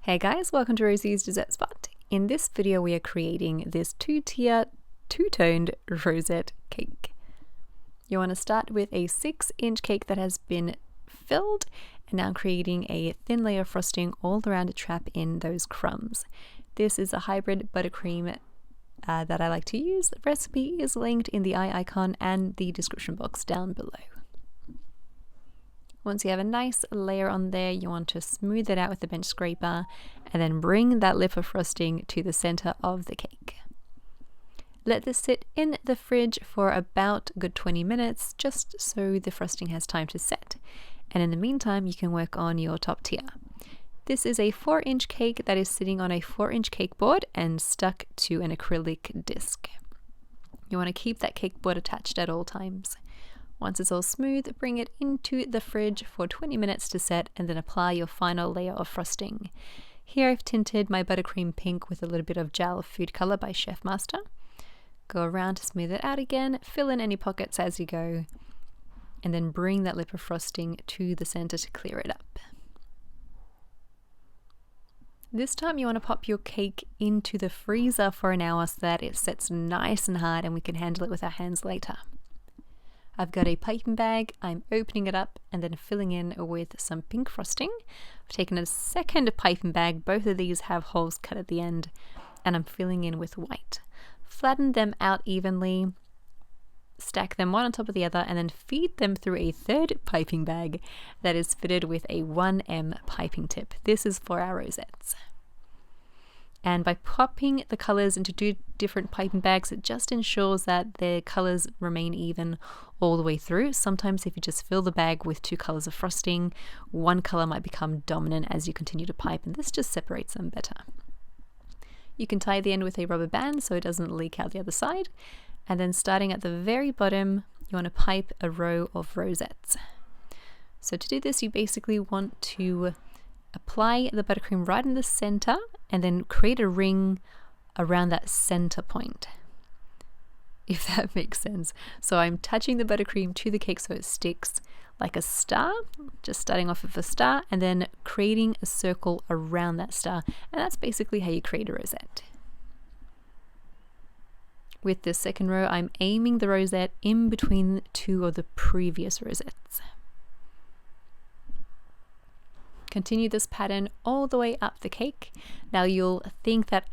Hey guys, welcome to Rosie's Dessert Spot. In this video we are creating this two-tier, two-toned rosette cake. You want to start with a 6-inch cake that has been filled and now creating a thin layer of frosting all around to trap in those crumbs. This is a hybrid buttercream that I like to use. The recipe is linked in the eye icon and the description box down below. Once you have a nice layer on there, you want to smooth it out with the bench scraper and then bring that lip of frosting to the center of the cake. Let this sit in the fridge for about a good 20 minutes just so the frosting has time to set. And in the meantime, you can work on your top tier. This is a 4-inch cake that is sitting on a 4-inch cake board and stuck to an acrylic disc. You want to keep that cake board attached at all times. Once it's all smooth, bring it into the fridge for 20 minutes to set and then apply your final layer of frosting. Here I've tinted my buttercream pink with a little bit of gel food color by Chef Master. Go around to smooth it out again, fill in any pockets as you go, and then bring that lip of frosting to the center to clear it up. This time you want to pop your cake into the freezer for an hour so that it sets nice and hard and we can handle it with our hands later. I've got a piping bag, I'm opening it up and then filling in with some pink frosting. I've taken a second piping bag, both of these have holes cut at the end, and I'm filling in with white. Flatten them out evenly, stack them one on top of the other, and then feed them through a third piping bag that is fitted with a 1M piping tip. This is for our rosettes. And by popping the colors into 2 different piping bags, it just ensures that the colors remain even all the way through. Sometimes if you just fill the bag with 2 colors of frosting, one color might become dominant as you continue to pipe, and this just separates them better. You can tie the end with a rubber band so it doesn't leak out the other side. And then starting at the very bottom, you want to pipe a row of rosettes. So to do this, you basically want to apply the buttercream right in the center and then create a ring around that center point, if that makes sense. So I'm touching the buttercream to the cake so it sticks like a star, just starting off with a star and then creating a circle around that star. And that's basically how you create a rosette. With this second row, I'm aiming the rosette in between 2 of the previous rosettes. Continue this pattern all the way up the cake. Now you'll think that,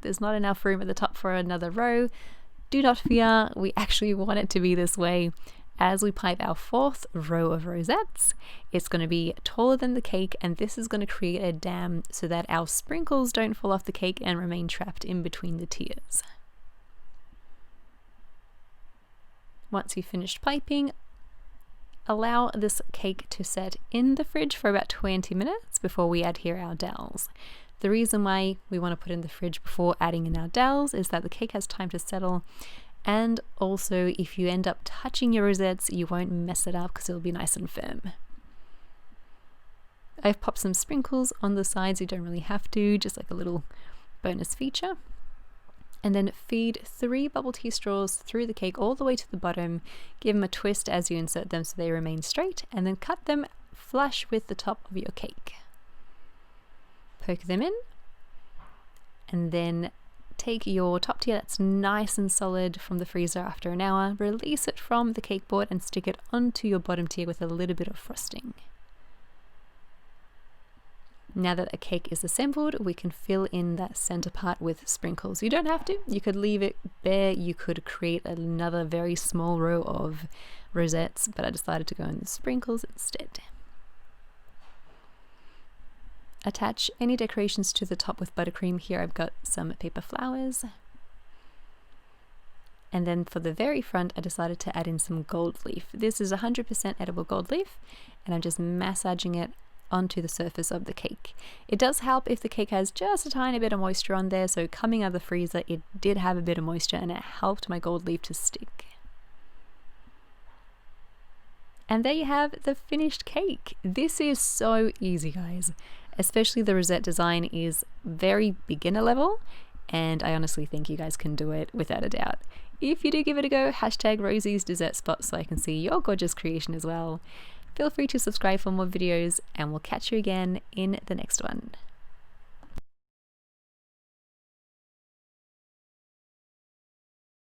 there's not enough room at the top for another row. Do not fear, we actually want it to be this way. As we pipe our 4th row of rosettes, it's going to be taller than the cake, and this is going to create a dam so that our sprinkles don't fall off the cake and remain trapped in between the tiers. Once you've finished piping, allow this cake to set in the fridge for about 20 minutes before we add here our dowels. The reason why we want to put in the fridge before adding in our dowels is that the cake has time to settle, and also if you end up touching your rosettes, you won't mess it up because it'll be nice and firm. I've popped some sprinkles on the sides. You don't really have to, just like a little bonus feature. And then feed 3 bubble tea straws through the cake all the way to the bottom. Give them a twist as you insert them so they remain straight, and then cut them flush with the top of your cake. Poke them in, and then take your top tier that's nice and solid from the freezer after an hour, release it from the cake board and stick it onto your bottom tier with a little bit of frosting. Now that the cake is assembled, we can fill in that center part with sprinkles. You don't have to, you could leave it bare, you could create another very small row of rosettes, but I decided to go in the sprinkles instead. Attach any decorations to the top with buttercream. Here I've got some paper flowers. And then for the very front, I decided to add in some gold leaf. This is 100% edible gold leaf, and I'm just massaging it onto the surface of the cake. It does help if the cake has just a tiny bit of moisture on there, so coming out of the freezer it did have a bit of moisture and it helped my gold leaf to stick. And there you have the finished cake. This is so easy, guys. Especially the rosette design is very beginner level, and I honestly think you guys can do it without a doubt. If you do give it a go, hashtag Rosie's Dessert Spot so I can see your gorgeous creation as well. Feel free to subscribe for more videos, and we'll catch you again in the next one.